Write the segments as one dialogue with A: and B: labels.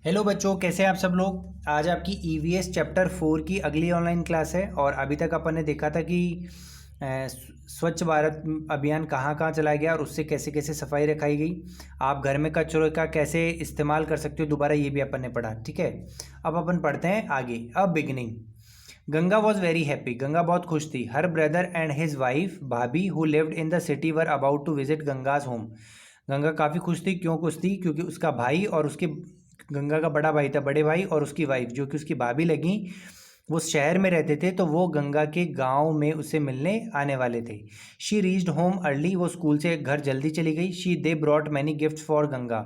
A: Hello बच्चों, कैसे हैं आप सब लोग। आज आपकी ईवीएस चैप्टर 4 की अगली ऑनलाइन क्लास है। और अभी तक अपन ने देखा था कि स्वच्छ भारत अभियान कहाँ कहाँ चलाया गया और उससे कैसे कैसे सफाई रखाई गई। आप घर में कचरे का कैसे इस्तेमाल कर सकते हो दोबारा, ये भी अपन ने पढ़ा। ठीक है, अब अपन पढ़ते हैं आगे। अब beginning. Ganga was very happy. Ganga बहुत खुश थी। Her brother and his wife bhabhi who lived in the city were about to visit Ganga's home. Ganga काफ़ी खुश थी। क्यों खुश थी? क्योंकि उसका भाई और उसके, गंगा का बड़ा भाई था, बड़े भाई, और उसकी वाइफ जो कि उसकी भाभी लगी, वो शहर में रहते थे, तो वो गंगा के गांव में उसे मिलने आने वाले थे। She reached home early. वो स्कूल से घर जल्दी चली गई। She they brought many gifts for Ganga.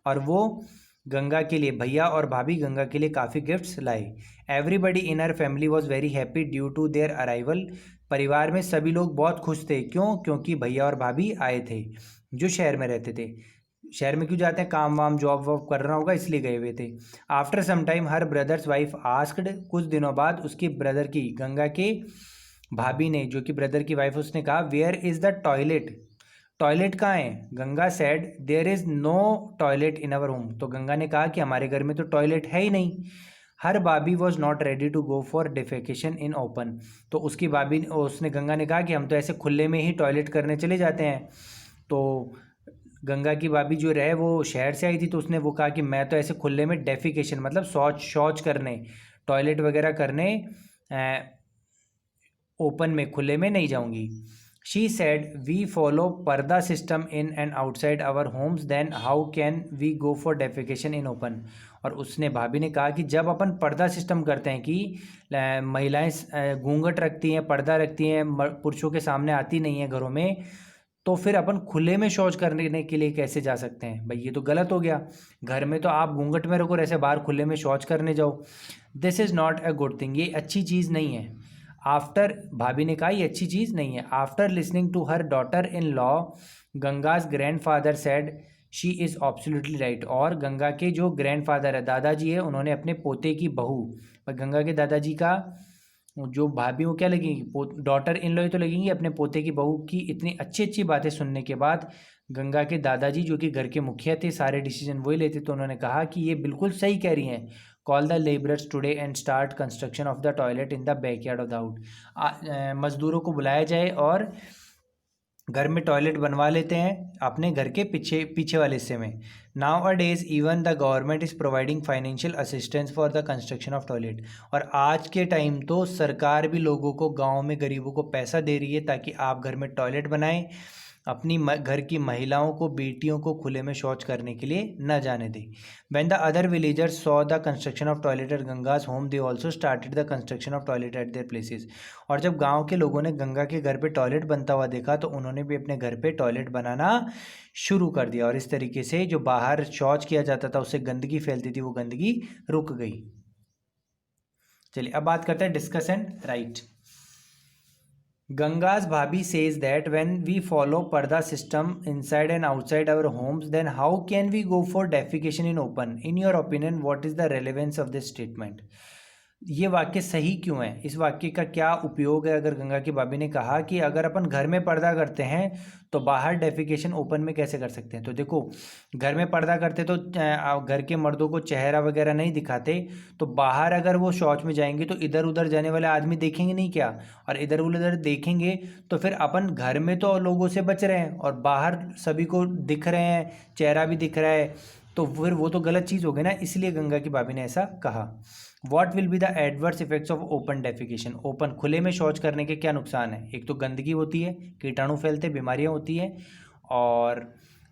A: और वो गंगा के लिए, भैया और भाभी गंगा के लिए काफ़ी गिफ्ट्स लाए। Everybody in her family was very happy due to their arrival. परिवार में सभी लोग बहुत खुश थे। क्यों? क्योंकि भैया और भाभी आए थे जो शहर में रहते थे। शहर में क्यों जाते हैं? काम वाम जॉब वॉब करना होगा, इसलिए गए हुए थे। आफ्टर सम टाइम हर ब्रदर्स वाइफ आस्क्ड। कुछ दिनों बाद उसकी ब्रदर की, गंगा के भाभी ने, जो कि ब्रदर की वाइफ, उसने कहा where is the toilet. Toilet कहाँ है? Ganga said there is no toilet in our home. तो गंगा ने कहा कि हमारे घर में तो टॉयलेट है ही नहीं। Her bhabhi was not ready to go for defecation in open. तो उसकी भाभी, उसने, गंगा ने कहा कि हम तो ऐसे खुले में ही टॉयलेट करने चले जाते हैं। तो गंगा की भाभी जो रहे वो शहर से आई थी, तो उसने वो कहा कि मैं तो ऐसे खुले में डेफिकेशन मतलब शौच शौच करने, टॉयलेट वगैरह करने ओपन में, खुले में नहीं जाऊंगी। She said we follow purdah system in and outside our homes, then how can we go for defecation in open. और उसने, भाभी ने कहा कि जब अपन पर्दा सिस्टम करते हैं कि महिलाएं घूंघट रखती हैं, पर्दा रखती हैं, पुरुषों के सामने आती नहीं है घरों में, तो फिर अपन खुले में शौच करने के लिए कैसे जा सकते हैं? भाई ये तो गलत हो गया। घर में तो आप घूंघट में रखो, ऐसे बाहर खुले में शौच करने जाओ। This is not a good thing. ये अच्छी चीज़ नहीं है। आफ्टर, भाभी ने कहा ये अच्छी चीज़ नहीं है। After listening to her daughter in law, Ganga's grandfather said she is absolutely right. और गंगा के जो ग्रैंड फादर है, दादाजी है, उन्होंने अपने पोते की बहू, पर गंगा के दादाजी का जो भाभी, वो क्या लगेंगी? डॉटर इन लॉ ही तो लगेंगी अपने पोते की बहू की इतनी अच्छी अच्छी बातें सुनने के बाद। गंगा के दादाजी जो कि घर के मुखिया थे, सारे डिसीजन वही लेते, तो उन्होंने कहा कि ये बिल्कुल सही कह रही हैं। Call the labourers today and start construction of the toilet in the backyard of the house. मजदूरों को बुलाया जाए और घर में टॉयलेट बनवा लेते हैं अपने घर के पीछे पीछे वाले हिस्से में। Now a days even the government is providing financial assistance for the construction of toilet. और आज के टाइम तो सरकार भी लोगों को, गांव में गरीबों को पैसा दे रही है ताकि आप घर में टॉयलेट बनाएं, अपनी घर की महिलाओं को, बेटियों को खुले में शौच करने के लिए न जाने दें। When the other villagers saw the construction of toilet at Ganga's home, they also started the construction of toilet at their places. और जब गांव के लोगों ने गंगा के घर पे टॉयलेट बनता हुआ देखा, तो उन्होंने भी अपने घर पे टॉयलेट बनाना शुरू कर दिया। और इस तरीके से जो बाहर शौच किया जाता था, उससे गंदगी फैलती थी, वो गंदगी रुक गई। चलिए अब बात करते हैं discuss and right. Ganga's Bhabhi says that when we follow Parda system inside and outside our homes, then how can we go for defecation in open? In your opinion, what is the relevance of this statement? ये वाक्य सही क्यों है? इस वाक्य का क्या उपयोग है? अगर गंगा की भाभी ने कहा कि अगर अपन घर में पर्दा करते हैं तो बाहर डेफिकेशन ओपन में कैसे कर सकते हैं? तो देखो, घर में पर्दा करते तो घर के मर्दों को चेहरा वगैरह नहीं दिखाते, तो बाहर अगर वो शौच में जाएंगे तो इधर उधर जाने वाले आदमी देखेंगे नहीं क्या? और इधर उधर देखेंगे तो फिर अपन घर में तो लोगों से बच रहे हैं और बाहर सभी को दिख रहे हैं, चेहरा भी दिख रहा है, तो फिर वो तो गलत चीज़ हो गई ना। इसलिए गंगा की भाभी ने ऐसा कहा। What will be the adverse effects of open defecation? Open, खुले में शौच करने के क्या नुकसान है? एक तो गंदगी होती है, कीटाणु फैलते, बीमारियां होती हैं। और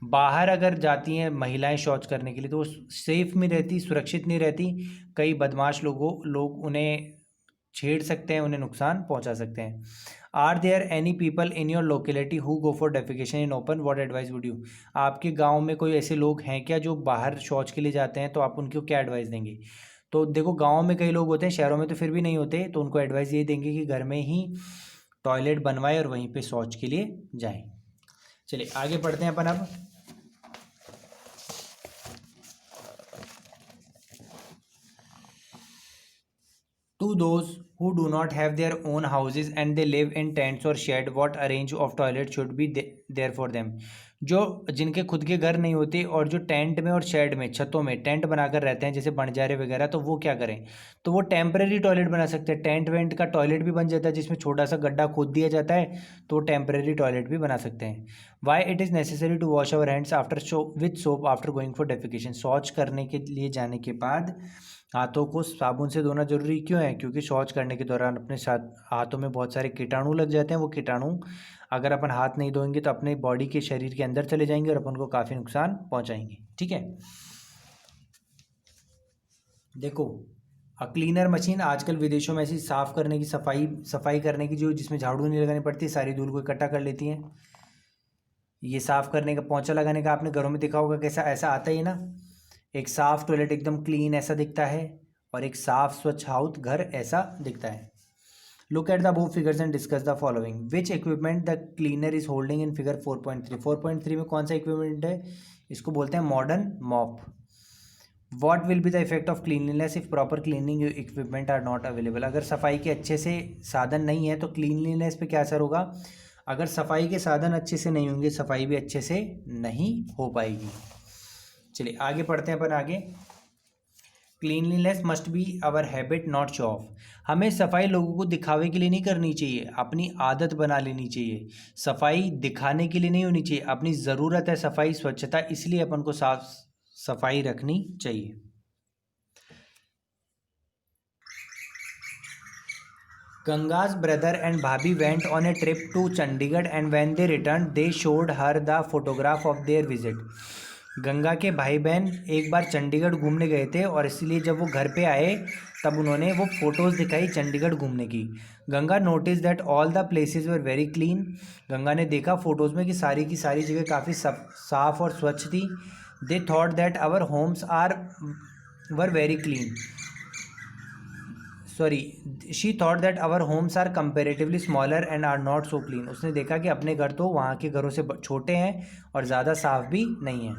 A: बाहर अगर जाती हैं महिलाएं शौच करने के लिए तो वो सेफ नहीं रहती, सुरक्षित नहीं रहती। कई बदमाश लोग उन्हें छेड़ सकते हैं, उन्हें नुकसान पहुंचा सकते हैं। Are there any people in your locality who go for defecation in open? What advice would you? आपके गांव में कोई ऐसे लोग हैं क्या जो बाहर शौच के लिए जाते हैं? तो आप उनको क्या एडवाइस देंगे? तो देखो, गांव में कई लोग होते हैं, शहरों में तो फिर भी नहीं होते, तो उनको एडवाइस ये देंगे कि घर में ही टॉयलेट बनवाए और वहीं पे शौच के लिए जाएं। चलिए आगे पढ़ते हैं अपन अब। To those who do not have their own houses and they live in tents or shed, what arrange of toilet should be there for them? जो जिनके खुद के घर नहीं होते और जो टेंट में और शेड में, छतों में टेंट बनाकर रहते हैं, जैसे बंजारे वगैरह, तो वो क्या करें, तो वो टेम्परेरी टॉयलेट बना सकते हैं। टेंट वेंट का टॉयलेट भी बन जाता है जिसमें छोटा सा गड्ढा खोद दिया जाता है, तो वो टेम्परेरी टॉयलेट भी बना सकते हैं। Why it is necessary to wash our hands after with soap after going for defecation. शौच करने के लिए जाने के बाद हाथों को साबुन से धोना जरूरी क्यों है? क्योंकि शौच करने के दौरान अपने साथ हाथों में बहुत सारे कीटाणु लग जाते हैं। वो कीटाणु अगर अपन हाथ नहीं धोएंगे तो अपने बॉडी के शरीर के अंदर चले जाएंगे और अपन को काफ़ी नुकसान पहुंचाएंगे। ठीक है, देखो क्लीनर मशीन आजकल विदेशों में ऐसी साफ करने की, सफाई करने की, जो जिसमें झाड़ू नहीं लगानी पड़ती, सारी धूल को इकट्ठा कर लेती हैं। ये साफ करने का, पोंछा लगाने का आपने घरों में देखा होगा कैसा, ऐसा आता ही है ना, एक साफ टॉयलेट एकदम क्लीन ऐसा दिखता है, और एक साफ स्वच्छ हाउस घर ऐसा दिखता है। Look at the above figures and discuss the following. Which equipment the cleaner is holding in figure 4.3? 4.3 में कौन सा इक्विपमेंट है? इसको बोलते हैं modern mop. What will be the effect of cleanliness if proper cleaning equipment are not available? अगर सफाई के अच्छे से साधन नहीं है तो क्लीनलीनेस पे क्या असर होगा? अगर सफाई के साधन अच्छे से नहीं होंगे, सफाई भी अच्छे से नहीं हो पाएगी। चलिए आगे पढ़ते हैं अपन आगे। Cleanliness must be our habit not show off. हमें सफाई लोगों को दिखावे के लिए नहीं करनी चाहिए, अपनी आदत बना लेनी चाहिए। सफाई दिखाने के लिए नहीं होनी चाहिए, अपनी ज़रूरत है सफाई स्वच्छता, इसलिए अपन को साफ सफाई रखनी चाहिए। Ganga's brother and Bhabhi went on a trip to Chandigarh and when they returned they showed her the photograph of their visit. Ganga के भाई बहन एक बार चंडीगढ़ घूमने गए थे और इसलिए जब वो घर पे आए तब उन्होंने वो फोटोज़ दिखाई चंडीगढ़ घूमने की। Ganga notice that all the places were very clean. Ganga ने देखा फोटोज़ में कि सारी की सारी जगह काफ़ी साफ और स्वच्छ थी। They thought that our homes were very clean, she thought that our homes are comparatively smaller and are not so clean. उसने देखा कि अपने घर तो वहाँ के घरों से छोटे हैं और ज़्यादा साफ भी नहीं हैं।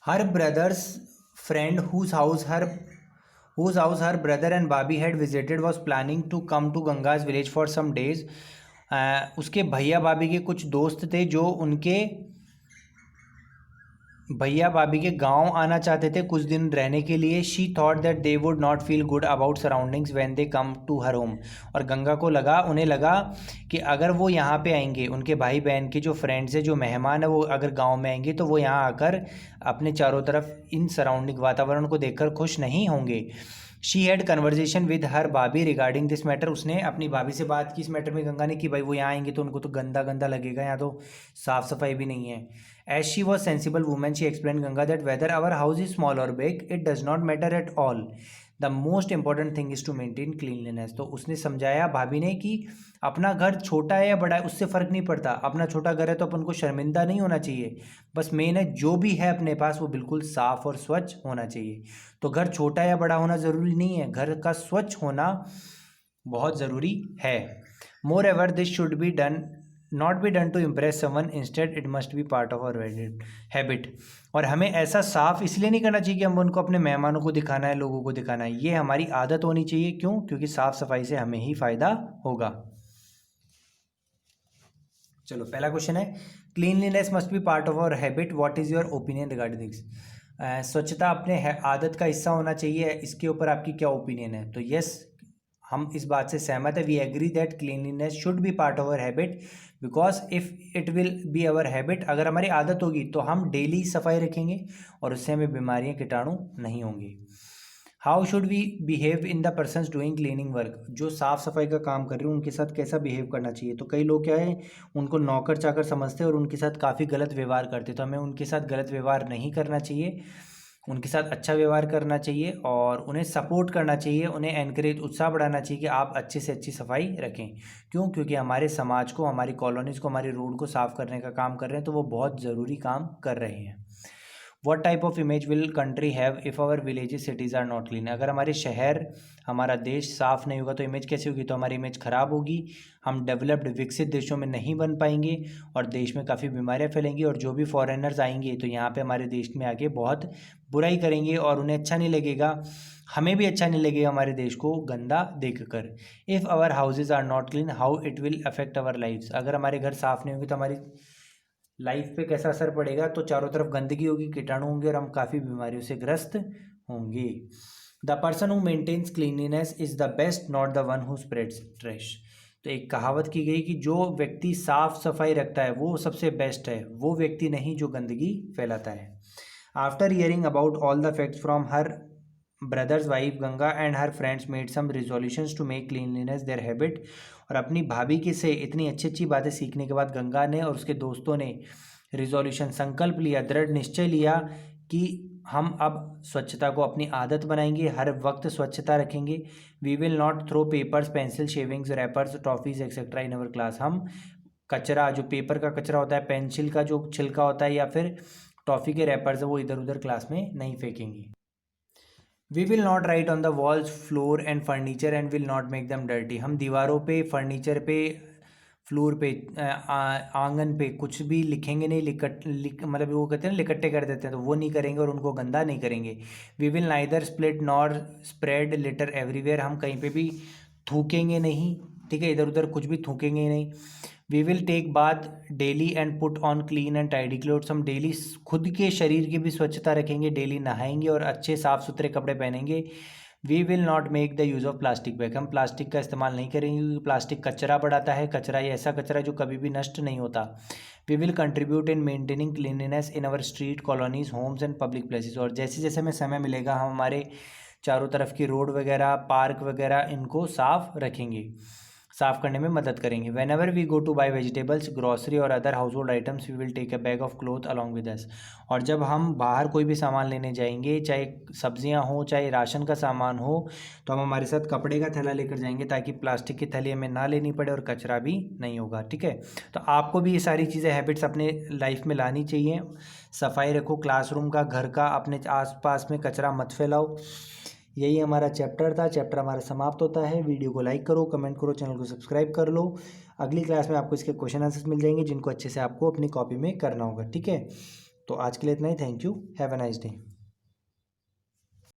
A: Her brother's friend whose house her brother and Bhabhi had visited was planning to come to Ganga's village for some days. उसके भैया भाभी के कुछ दोस्त थे जो उनके भैया भाभी के गांव आना चाहते थे कुछ दिन रहने के लिए। She thought that they would not feel good about surroundings when they come to her home. और गंगा को लगा, उन्हें लगा कि अगर वो यहाँ पे आएंगे, उनके भाई बहन के जो फ्रेंड्स है, जो मेहमान है, वो अगर गांव में आएंगे तो वो यहाँ आकर अपने चारों तरफ इन सराउंडिंग वातावरण को देखकर खुश नहीं होंगे। She had conversation with her भाभी रिगार्डिंग दिस मैटर। उसने अपनी भाभी से बात की इस मैटर में गंगा ने कि भाई वो यहाँ आएंगे तो उनको तो गंदा गंदा लगेगा, यहाँ तो साफ़ सफाई भी नहीं है। As she was sensible women she explain Ganga that whether our house is small और big it does not matter at all, the most important thing is to maintain cleanliness. तो उसने समझाया भाभी ने कि अपना घर छोटा है या बड़ा है उससे फ़र्क नहीं पड़ता। अपना छोटा घर है तो अपन को शर्मिंदा नहीं होना चाहिए, बस मेन है जो भी है अपने पास वो बिल्कुल साफ़ और स्वच्छ होना चाहिए। तो घर छोटा या बड़ा होना ज़रूरी नहीं है, घर का स्वच्छ होना बहुत ज़रूरी है। Moreover this should be done not be done to impress someone, instead it must be part of our habit. और हमें ऐसा साफ इसलिए नहीं करना चाहिए कि हम उनको अपने मेहमानों को दिखाना है, लोगों को दिखाना है, ये हमारी आदत होनी चाहिए। क्यों? क्योंकि साफ सफाई से हमें ही फायदा होगा। चलो पहला क्वेश्चन है cleanliness must be part of our habit, what is your opinion regarding this. स्वच्छता अपने आदत का हिस्सा होना चाहिए, इसके ऊपर आपकी क्या ओपिनियन है? तो यस, हम इस बात से सहमत है। We agree that cleanliness should be part of our habit because if it will be our habit, अगर हमारी आदत होगी तो हम डेली सफाई रखेंगे और उससे हमें बीमारियां कीटाणु नहीं होंगी। How should we behave in the persons doing cleaning work, जो साफ़ सफाई का काम कर रहे हैं उनके साथ कैसा बिहेव करना चाहिए? तो कई लोग क्या है, उनको नौकर चाकर समझते हैं और उनके साथ काफ़ी गलत व्यवहार करते हैं। तो हमें उनके साथ गलत व्यवहार नहीं करना चाहिए, उनके साथ अच्छा व्यवहार करना चाहिए और उन्हें सपोर्ट करना चाहिए, उन्हें एनकरेज, उत्साह बढ़ाना चाहिए कि आप अच्छे से अच्छी सफाई रखें। क्यों? क्योंकि हमारे समाज को, हमारी कॉलोनीज़ को, हमारे रोड को साफ़ करने का काम कर रहे हैं, तो वो बहुत ज़रूरी काम कर रहे हैं। What type of image will country have if our villages cities are not clean? अगर हमारे शहर, हमारा देश साफ नहीं होगा तो इमेज कैसी होगी? तो हमारी इमेज खराब होगी, हम डेवलप्ड विकसित देशों में नहीं बन पाएंगे और देश में काफ़ी बीमारियां फैलेंगी और जो भी फॉरेनर्स आएंगे तो यहाँ पे हमारे देश में आके बहुत बुराई करेंगे और उन्हें अच्छा नहीं लगेगा, हमें भी अच्छा नहीं लगेगा हमारे देश को गंदा देख कर। If our houses are not clean how it will affect our lifes, अगर हमारे घर साफ़ नहीं होंगे तो हमारी लाइफ पे कैसा असर पड़ेगा, तो चारों तरफ गंदगी होगी, कीटाणु होंगे और हम काफ़ी बीमारियों से ग्रस्त होंगे। The person who maintains cleanliness is the best, not the one who spreads trash. तो एक कहावत की गई कि जो व्यक्ति साफ सफाई रखता है वो सबसे बेस्ट है, वो व्यक्ति नहीं जो गंदगी फैलाता है। After hearing about all the facts from her brother's wife, Ganga and her friends made some resolutions to make cleanliness their habit. और अपनी भाभी की से इतनी अच्छी अच्छी बातें सीखने के बाद गंगा ने और उसके दोस्तों ने रिजोल्यूशन, संकल्प लिया, दृढ़ निश्चय लिया कि हम अब स्वच्छता को अपनी आदत बनाएंगे, हर वक्त स्वच्छता रखेंगे। We will not throw papers, pencil, shavings, wrappers, toffees etcetera in our class. हम कचरा, जो पेपर का कचरा होता है, पेंसिल का जो छिलका होता है या फिर टॉफ़ी के रैपर्स है, वो इधर उधर क्लास में नहीं फेंकेंगे। We will not write on the walls, floor and furniture and will not make them dirty. हम दीवारों पे, फर्नीचर पे, फ्लोर पे, आंगन पे कुछ भी लिखेंगे नहीं, मतलब वो कहते हैं ना लिकट्टे कर देते हैं, तो वो नहीं करेंगे और उनको गंदा नहीं करेंगे। We will neither split nor spread litter everywhere. हम कहीं पे भी थूकेंगे नहीं, ठीक है, इधर उधर कुछ भी थूकेंगे नहीं। We will take bath daily and put on clean and tidy clothes. हम डेली खुद के शरीर की भी स्वच्छता रखेंगे, डेली नहाएंगे और अच्छे साफ़ सुथरे कपड़े पहनेंगे। We will not make the use of plastic bag. हम प्लास्टिक का इस्तेमाल नहीं करेंगे क्योंकि प्लास्टिक कचरा बढ़ाता है, कचरा ये ऐसा कचरा जो कभी भी नष्ट नहीं होता। We will contribute in maintaining cleanliness in our street, colonies, homes and public places. और जैसे जैसे हमें समय मिलेगा हम हमारे चारों तरफ की रोड वगैरह, पार्क वगैरह, इनको साफ रखेंगे, साफ करने में मदद करेंगे। Whenever we go to buy vegetables, grocery और other household items, we will take a bag of cloth along with us. और जब हम बाहर कोई भी सामान लेने जाएंगे, चाहे सब्जियां हो चाहे राशन का सामान हो, तो हम हमारे साथ कपड़े का थैला लेकर जाएंगे ताकि प्लास्टिक की थैली हमें ना लेनी पड़े और कचरा भी नहीं होगा, ठीक है। तो आपको भी ये सारी चीज़ें, हैबिट्स अपने लाइफ में लानी चाहिए। सफाई रखो क्लासरूम का, घर का, अपने आसपास में कचरा मत फैलाओ। यही हमारा चैप्टर था, चैप्टर हमारा समाप्त होता है। वीडियो को लाइक करो, कमेंट करो, चैनल को सब्सक्राइब कर लो। अगली क्लास में आपको इसके क्वेश्चन आंसर्स मिल जाएंगे जिनको अच्छे से आपको अपनी कॉपी में करना होगा, ठीक है। तो आज के लिए इतना ही। Thank you, have a nice day.